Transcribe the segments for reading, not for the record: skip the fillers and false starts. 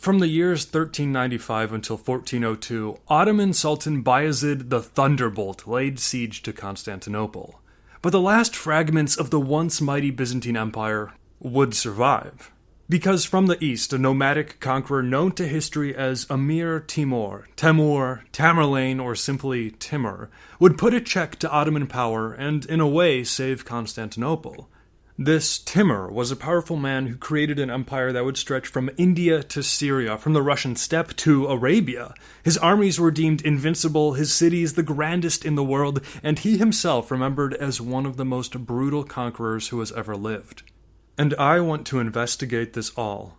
From the years 1395 until 1402, Ottoman Sultan Bayezid the Thunderbolt laid siege to Constantinople. But the last fragments of the once mighty Byzantine Empire would survive. Because from the east, a nomadic conqueror known to history as Emir Timur, Tamerlane, or simply Timur, would put a check to Ottoman power and, in a way, save Constantinople. This Timur was a powerful man who created an empire that would stretch from India to Syria, from the Russian steppe to Arabia. His armies were deemed invincible, his cities the grandest in the world, and he himself remembered as one of the most brutal conquerors who has ever lived. And I want to investigate this all.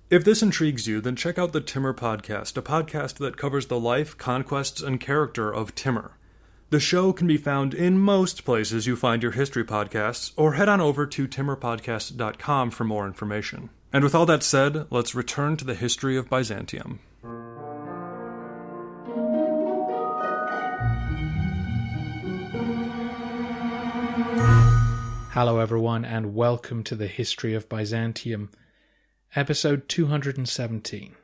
If this intrigues you, then check out the Timur Podcast, a podcast that covers the life, conquests, and character of Timur. The show can be found in most places you find your history podcasts, or head on over to timurpodcast.com for more information. And with all that said, let's return to the history of Byzantium. Hello everyone, and welcome to the History of Byzantium, episode 217,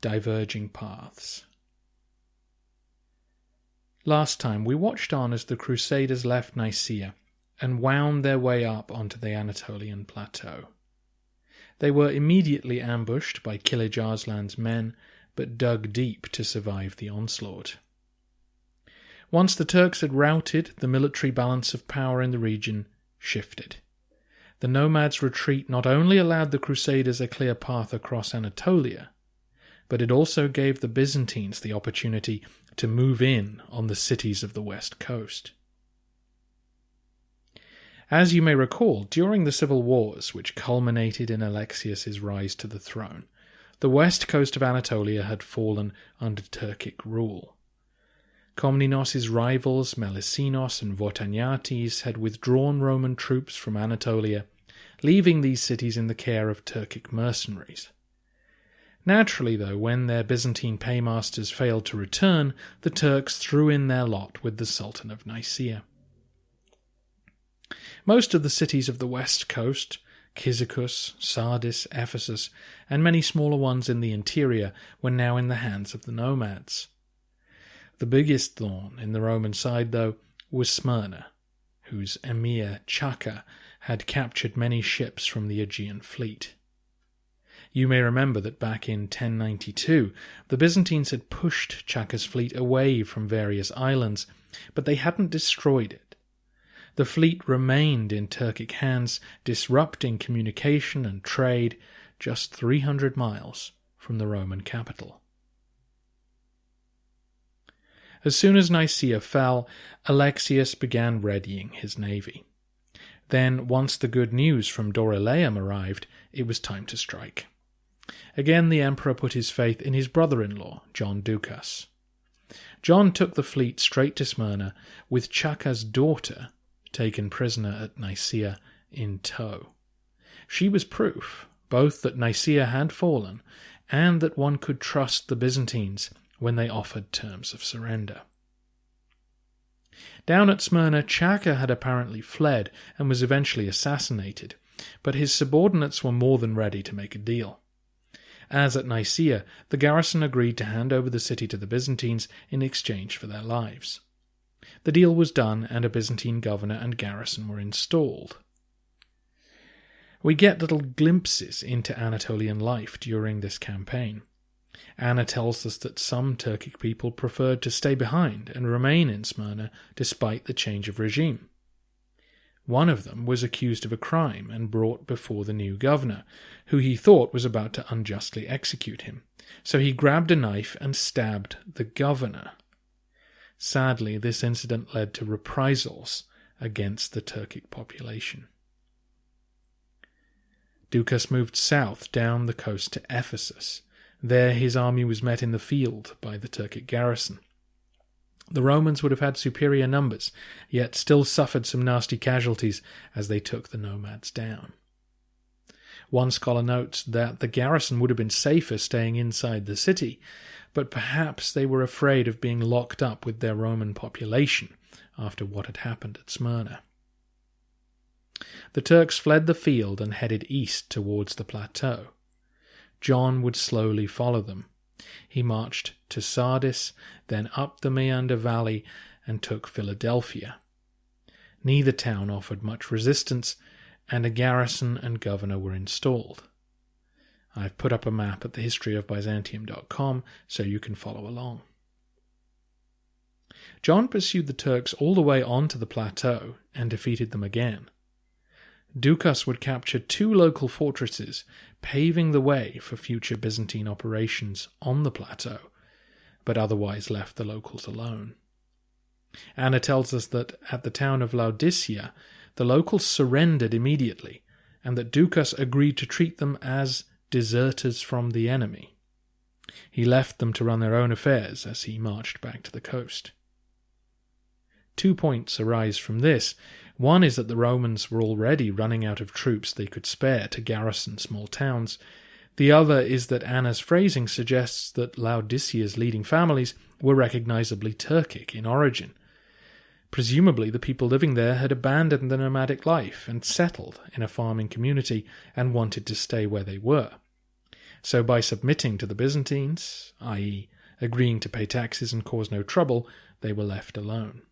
Diverging Paths. Last time, we watched on as the Crusaders left Nicaea and wound their way up onto the Anatolian plateau. They were immediately ambushed by Kilij Arslan's men, but dug deep to survive the onslaught. Once the Turks had routed, the military balance of power in the region shifted. The nomads' retreat not only allowed the Crusaders a clear path across Anatolia, but it also gave the Byzantines the opportunity to move in on the cities of the West Coast. As you may recall, during the civil wars which culminated in Alexius's rise to the throne, the west coast of Anatolia had fallen under Turkic rule. Komnenos's rivals Melesinos and Vortaniates had withdrawn Roman troops from Anatolia, leaving these cities in the care of Turkic mercenaries. Naturally, though, when their Byzantine paymasters failed to return, the Turks threw in their lot with the Sultan of Nicaea. Most of the cities of the west coast, Cyzicus, Sardis, Ephesus, and many smaller ones in the interior, were now in the hands of the nomads. The biggest thorn in the Roman side, though, was Smyrna, whose emir Chaka had captured many ships from the Aegean fleet. You may remember that back in 1092, the Byzantines had pushed Chaka's fleet away from various islands, but they hadn't destroyed it. The fleet remained in Turkic hands, disrupting communication and trade just 300 miles from the Roman capital. As soon as Nicaea fell, Alexius began readying his navy. Then, once the good news from Dorylaeum arrived, it was time to strike. Again the emperor put his faith in his brother-in-law, John Ducas. John took the fleet straight to Smyrna, with Chaka's daughter taken prisoner at Nicaea in tow. She was proof, both that Nicaea had fallen, and that one could trust the Byzantines when they offered terms of surrender. Down at Smyrna, Chaka had apparently fled and was eventually assassinated, but his subordinates were more than ready to make a deal. As at Nicaea, the garrison agreed to hand over the city to the Byzantines in exchange for their lives. The deal was done, and a Byzantine governor and garrison were installed. We get little glimpses into Anatolian life during this campaign. Anna tells us that some Turkic people preferred to stay behind and remain in Smyrna despite the change of regime. One of them was accused of a crime and brought before the new governor, who he thought was about to unjustly execute him. So he grabbed a knife and stabbed the governor. Sadly, this incident led to reprisals against the Turkic population. Ducas moved south down the coast to Ephesus. There his army was met in the field by the Turkic garrison. The Romans would have had superior numbers, yet still suffered some nasty casualties as they took the nomads down. One scholar notes that the garrison would have been safer staying inside the city, but perhaps they were afraid of being locked up with their Roman population after what had happened at Smyrna. The Turks fled the field and headed east towards the plateau. John would slowly follow them. He marched to Sardis, then up the Meander Valley, and took Philadelphia. Neither town offered much resistance, and a garrison and governor were installed. I've put up a map at thehistoryofbyzantium.com so you can follow along. John pursued the Turks all the way onto the plateau and defeated them again. Ducas would capture 2 local fortresses, paving the way for future Byzantine operations on the plateau, but otherwise left the locals alone. Anna tells us that at the town of Laodicea, the locals surrendered immediately, and that Ducas agreed to treat them as deserters from the enemy. He left them to run their own affairs as he marched back to the coast. 2 points arise from this. One is that the Romans were already running out of troops they could spare to garrison small towns. The other is that Anna's phrasing suggests that Laodicea's leading families were recognizably Turkic in origin. Presumably the people living there had abandoned the nomadic life and settled in a farming community and wanted to stay where they were. So by submitting to the Byzantines, i.e. agreeing to pay taxes and cause no trouble, they were left alone.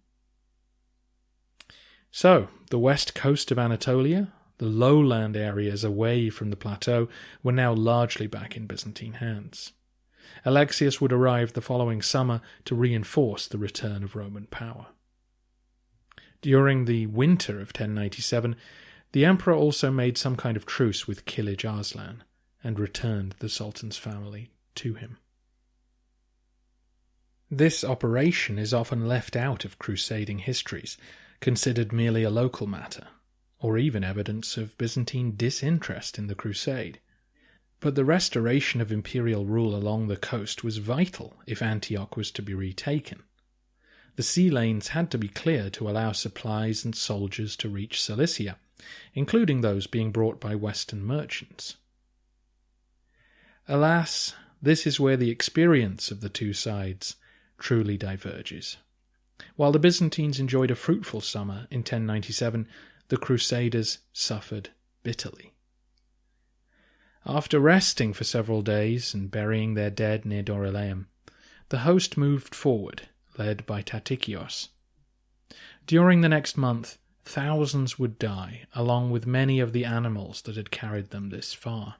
So, the west coast of Anatolia, the lowland areas away from the plateau, were now largely back in Byzantine hands. Alexius would arrive the following summer to reinforce the return of Roman power. During the winter of 1097, the emperor also made some kind of truce with Kilij Arslan and returned the Sultan's family to him. This operation is often left out of crusading histories, considered merely a local matter, or even evidence of Byzantine disinterest in the crusade. But the restoration of imperial rule along the coast was vital if Antioch was to be retaken. The sea lanes had to be cleared to allow supplies and soldiers to reach Cilicia, including those being brought by Western merchants. Alas, this is where the experience of the two sides truly diverges. While the Byzantines enjoyed a fruitful summer in 1097, the Crusaders suffered bitterly. After resting for several days and burying their dead near Dorylaeum, the host moved forward, led by Tatikios. During the next month, thousands would die, along with many of the animals that had carried them this far.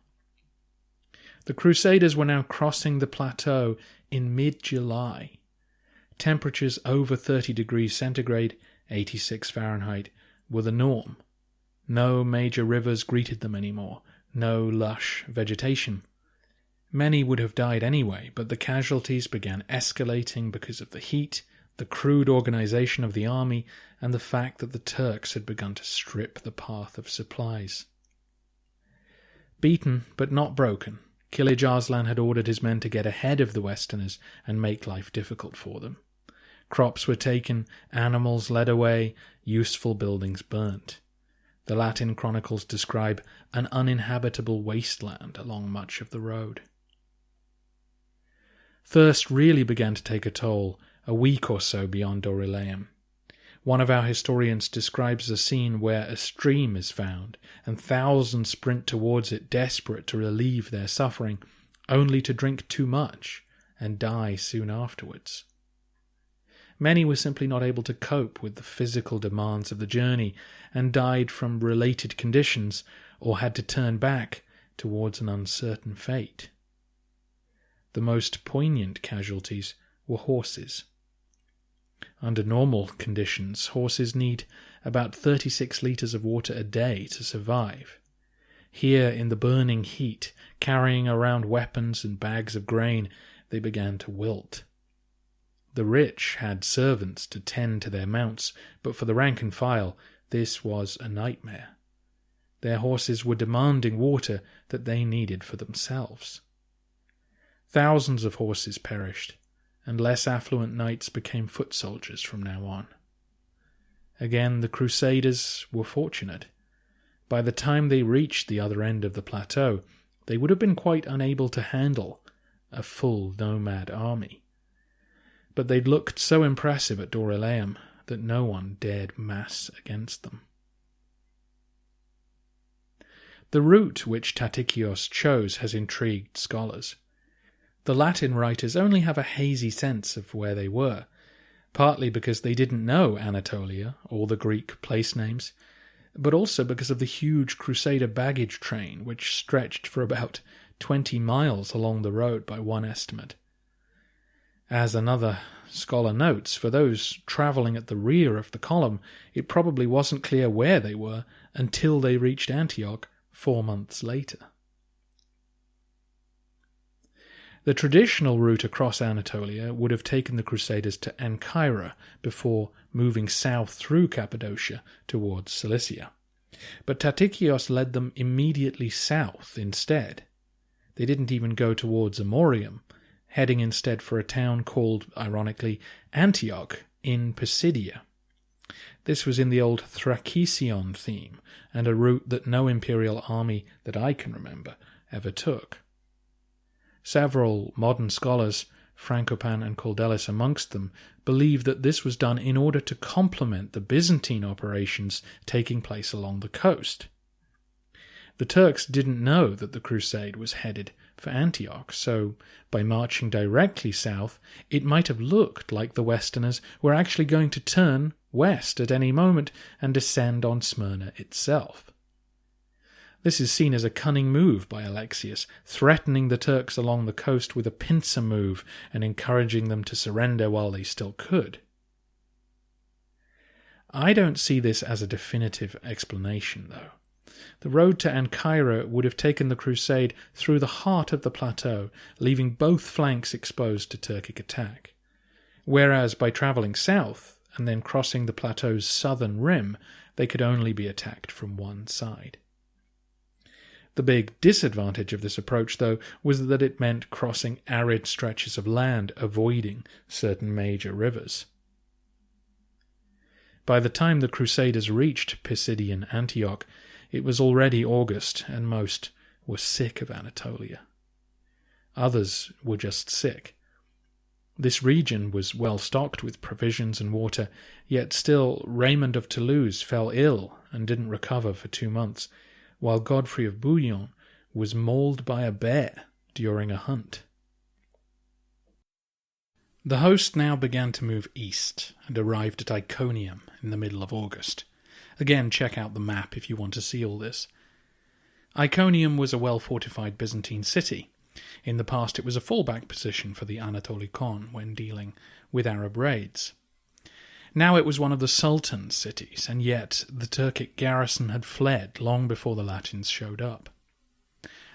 The Crusaders were now crossing the plateau in mid-July. Temperatures over 30 degrees centigrade, 86 Fahrenheit, were the norm. No major rivers greeted them anymore, no lush vegetation. Many would have died anyway, but the casualties began escalating because of the heat, the crude organization of the army, and the fact that the Turks had begun to strip the path of supplies. Beaten, but not broken, Kilij Arslan had ordered his men to get ahead of the Westerners and make life difficult for them. Crops were taken, animals led away, useful buildings burnt. The Latin chronicles describe an uninhabitable wasteland along much of the road. Thirst really began to take a toll a week or so beyond Dorylaeum. One of our historians describes a scene where a stream is found, and thousands sprint towards it desperate to relieve their suffering, only to drink too much and die soon afterwards. Many were simply not able to cope with the physical demands of the journey and died from related conditions or had to turn back towards an uncertain fate. The most poignant casualties were horses. Under normal conditions, horses need about 36 litres of water a day to survive. Here, in the burning heat, carrying around weapons and bags of grain, they began to wilt. The rich had servants to tend to their mounts, but for the rank and file, this was a nightmare. Their horses were demanding water that they needed for themselves. Thousands of horses perished, and less affluent knights became foot soldiers from now on. Again, the Crusaders were fortunate. By the time they reached the other end of the plateau, they would have been quite unable to handle a full nomad army. But they'd looked so impressive at Dorylaeum that no one dared mass against them. The route which Tatikios chose has intrigued scholars. The Latin writers only have a hazy sense of where they were, partly because they didn't know Anatolia or the Greek place names, but also because of the huge Crusader baggage train which stretched for about 20 miles along the road by one estimate. As another scholar notes, for those travelling at the rear of the column, it probably wasn't clear where they were until they reached Antioch 4 months later. The traditional route across Anatolia would have taken the Crusaders to Ancyra before moving south through Cappadocia towards Cilicia. But Tatikios led them immediately south instead. They didn't even go towards Amorium, heading instead for a town called, ironically, Antioch in Pisidia. This was in the old Thrakision theme, and a route that no imperial army that I can remember ever took. Several modern scholars, Frankopan and Caldelis amongst them, believe that this was done in order to complement the Byzantine operations taking place along the coast. The Turks didn't know that the crusade was headed for Antioch, so by marching directly south, it might have looked like the Westerners were actually going to turn west at any moment and descend on Smyrna itself. This is seen as a cunning move by Alexius, threatening the Turks along the coast with a pincer move and encouraging them to surrender while they still could. I don't see this as a definitive explanation, though. The road to Ancyra would have taken the crusade through the heart of the plateau, leaving both flanks exposed to Turkic attack. Whereas by travelling south and then crossing the plateau's southern rim, they could only be attacked from one side. The big disadvantage of this approach, though, was that it meant crossing arid stretches of land, avoiding certain major rivers. By the time the Crusaders reached Pisidian Antioch, it was already August, and most were sick of Anatolia. Others were just sick. This region was well stocked with provisions and water, yet still Raymond of Toulouse fell ill and didn't recover for 2 months, while Godfrey of Bouillon was mauled by a bear during a hunt. The host now began to move east and arrived at Iconium in the middle of August. Again, check out the map if you want to see all this. Iconium was a well-fortified Byzantine city. In the past it was a fallback position for the Anatolikon when dealing with Arab raids. Now it was one of the Sultan's cities, and yet the Turkic garrison had fled long before the Latins showed up.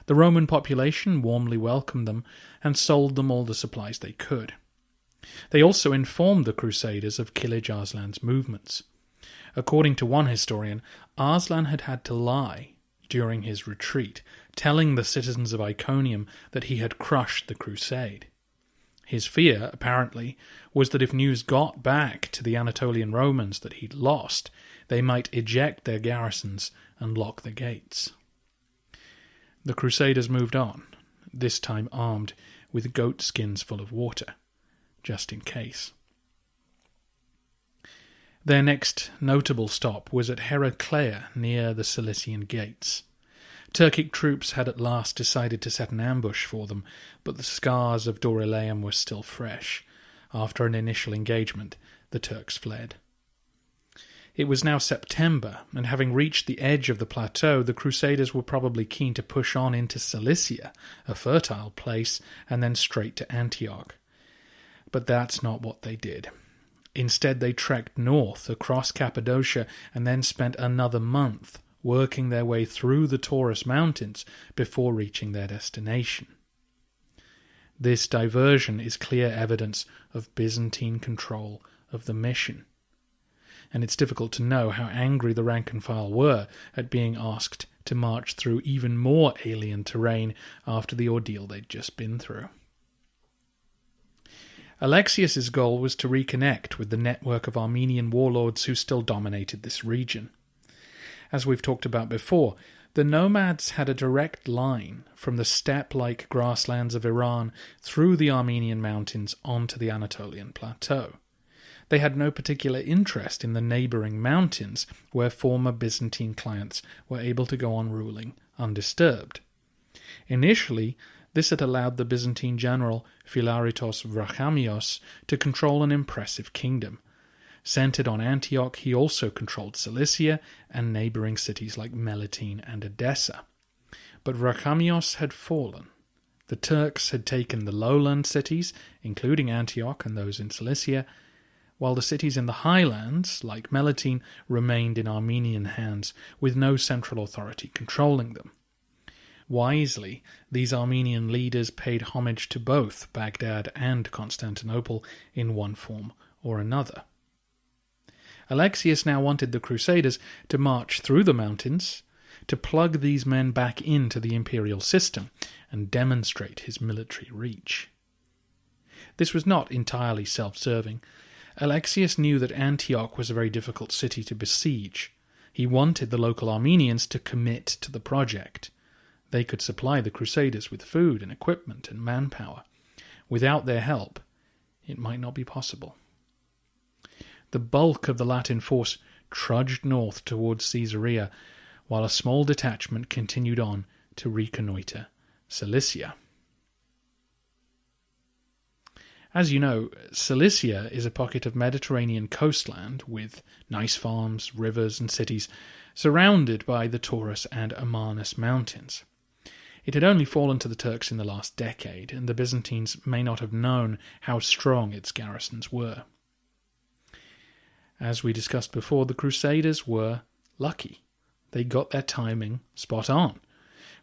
The Roman population warmly welcomed them and sold them all the supplies they could. They also informed the Crusaders of Kilij Arslan's movements. According to one historian, Arslan had had to lie during his retreat, telling the citizens of Iconium that he had crushed the crusade. His fear, apparently, was that if news got back to the Anatolian Romans that he'd lost, they might eject their garrisons and lock the gates. The Crusaders moved on, this time armed with goat skins full of water, just in case. Their next notable stop was at Heraclea, near the Cilician gates. Turkic troops had at last decided to set an ambush for them, but the scars of Dorylaeum were still fresh. After an initial engagement, the Turks fled. It was now September, and having reached the edge of the plateau, the Crusaders were probably keen to push on into Cilicia, a fertile place, and then straight to Antioch. But that's not what they did. Instead, they trekked north across Cappadocia and then spent another month working their way through the Taurus Mountains before reaching their destination. This diversion is clear evidence of Byzantine control of the mission, and it's difficult to know how angry the rank and file were at being asked to march through even more alien terrain after the ordeal they'd just been through. Alexius's goal was to reconnect with the network of Armenian warlords who still dominated this region. As we've talked about before, the nomads had a direct line from the steppe-like grasslands of Iran through the Armenian mountains onto the Anatolian plateau. They had no particular interest in the neighbouring mountains where former Byzantine clients were able to go on ruling undisturbed. Initially, this had allowed the Byzantine general Philaritos Vrachamios to control an impressive kingdom. Centered on Antioch, he also controlled Cilicia and neighboring cities like Melitene and Edessa. But Vrachamios had fallen. The Turks had taken the lowland cities, including Antioch and those in Cilicia, while the cities in the highlands, like Melitene, remained in Armenian hands, with no central authority controlling them. Wisely, these Armenian leaders paid homage to both Baghdad and Constantinople in one form or another. Alexius now wanted the Crusaders to march through the mountains, to plug these men back into the imperial system and demonstrate his military reach. This was not entirely self-serving. Alexius knew that Antioch was a very difficult city to besiege. He wanted the local Armenians to commit to the project. They could supply the Crusaders with food and equipment and manpower. Without their help, it might not be possible. The bulk of the Latin force trudged north towards Caesarea, while a small detachment continued on to reconnoitre Cilicia. As you know, Cilicia is a pocket of Mediterranean coastland with nice farms, rivers and cities surrounded by the Taurus and Amarnus mountains. It had only fallen to the Turks in the last decade, and the Byzantines may not have known how strong its garrisons were. As we discussed before, the Crusaders were lucky. They got their timing spot on.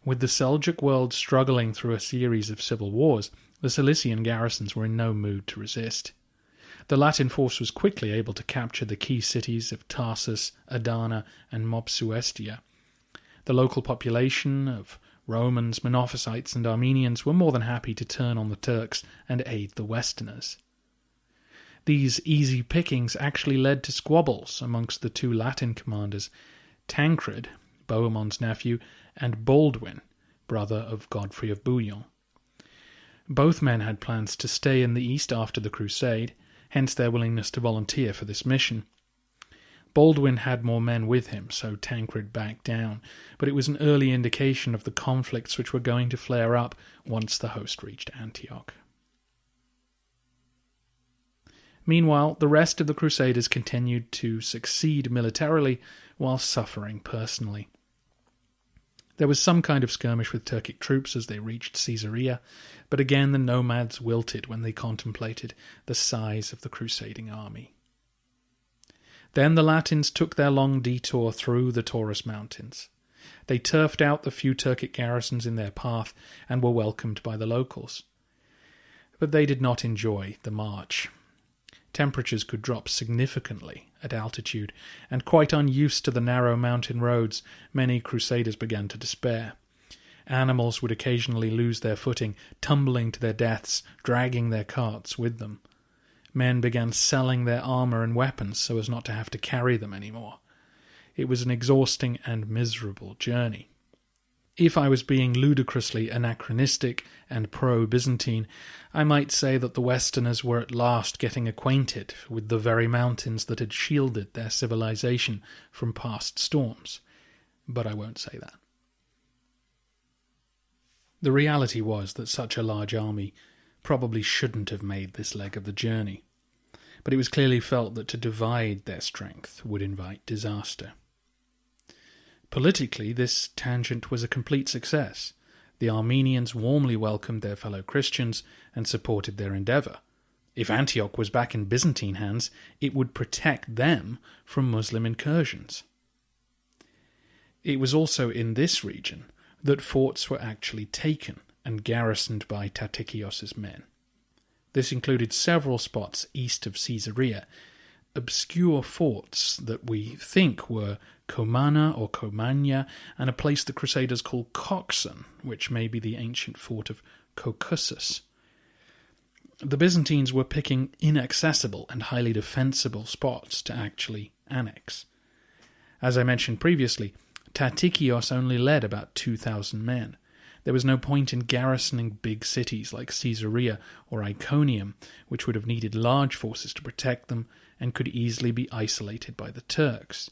With the Seljuk world struggling through a series of civil wars, the Cilician garrisons were in no mood to resist. The Latin force was quickly able to capture the key cities of Tarsus, Adana, and Mopsuestia. The local population of Romans, Monophysites, and Armenians were more than happy to turn on the Turks and aid the Westerners. These easy pickings actually led to squabbles amongst the two Latin commanders, Tancred, Bohemon's nephew, and Baldwin, brother of Godfrey of Bouillon. Both men had plans to stay in the east after the crusade, hence their willingness to volunteer for this mission. Baldwin had more men with him, so Tancred backed down, but it was an early indication of the conflicts which were going to flare up once the host reached Antioch. Meanwhile, the rest of the Crusaders continued to succeed militarily while suffering personally. There was some kind of skirmish with Turkic troops as they reached Caesarea, but again the nomads wilted when they contemplated the size of the crusading army. Then the Latins took their long detour through the Taurus mountains. They turfed out the few Turkic garrisons in their path and were welcomed by the locals. But they did not enjoy the march. Temperatures could drop significantly at altitude, and quite unused to the narrow mountain roads, many Crusaders began to despair. Animals would occasionally lose their footing, tumbling to their deaths, dragging their carts with them. Men began selling their armour and weapons so as not to have to carry them anymore. It was an exhausting and miserable journey. If I was being ludicrously anachronistic and pro-Byzantine, I might say that the Westerners were at last getting acquainted with the very mountains that had shielded their civilization from past storms. But I won't say that. The reality was that such a large army probably shouldn't have made this leg of the journey, but it was clearly felt that to divide their strength would invite disaster. Politically, this tangent was a complete success. The Armenians warmly welcomed their fellow Christians and supported their endeavour. If Antioch was back in Byzantine hands, it would protect them from Muslim incursions. It was also in this region that forts were actually taken and garrisoned by Tatikios's men. This included several spots east of Caesarea, obscure forts that we think were Comana or Comania, and a place the Crusaders called Coxon, which may be the ancient fort of Caucasus. The Byzantines were picking inaccessible and highly defensible spots to actually annex. As I mentioned previously, Tatikios only led about 2,000 men. There was no point in garrisoning big cities like Caesarea or Iconium, which would have needed large forces to protect them and could easily be isolated by the Turks.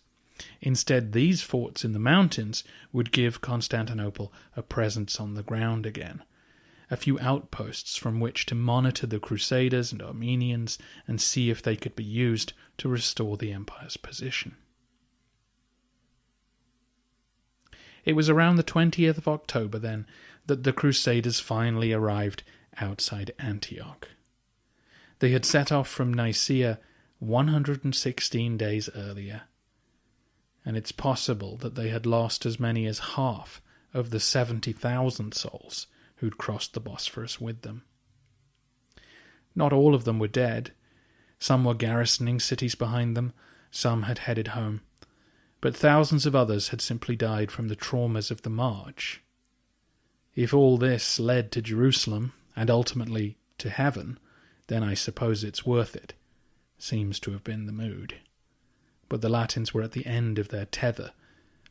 Instead, these forts in the mountains would give Constantinople a presence on the ground again, a few outposts from which to monitor the Crusaders and Armenians and see if they could be used to restore the empire's position. It was around the 20th of October, then, that the Crusaders finally arrived outside Antioch. They had set off from Nicaea 116 days earlier, and it's possible that they had lost as many as half of the 70,000 souls who'd crossed the Bosphorus with them. Not all of them were dead. Some were garrisoning cities behind them, some had headed home, but thousands of others had simply died from the traumas of the march. If all this led to Jerusalem, and ultimately to heaven, then I suppose it's worth it. Seems to have been the mood. But the Latins were at the end of their tether.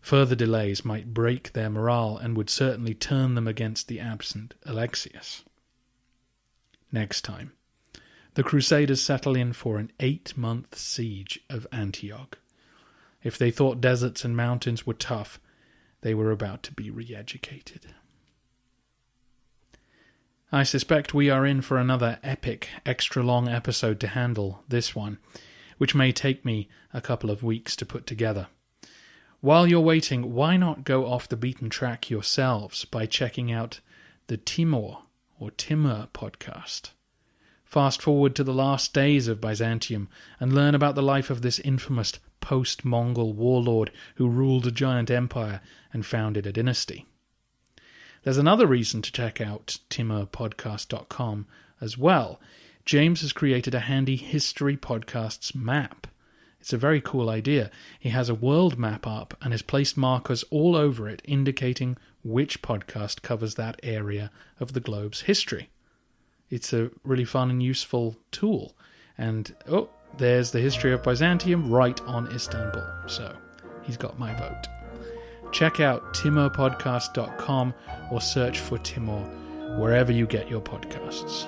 Further delays might break their morale and would certainly turn them against the absent Alexius. Next time, the Crusaders settle in for an 8-month siege of Antioch. If they thought deserts and mountains were tough, they were about to be re-educated. I suspect we are in for another epic, extra-long episode to handle, this one, which may take me a couple of weeks to put together. While you're waiting, why not go off the beaten track yourselves by checking out the Timur podcast? Fast forward to the last days of Byzantium and learn about the life of this infamous post-Mongol warlord who ruled a giant empire and founded a dynasty. There's another reason to check out timurpodcast.com as well. James has created a handy history podcasts map. It's a very cool idea. He has a world map up and has placed markers all over it indicating which podcast covers that area of the globe's history. It's a really fun and useful tool. And, there's the history of Byzantium right on Istanbul. So, he's got my vote. Check out timurpodcast.com or search for Timur wherever you get your podcasts.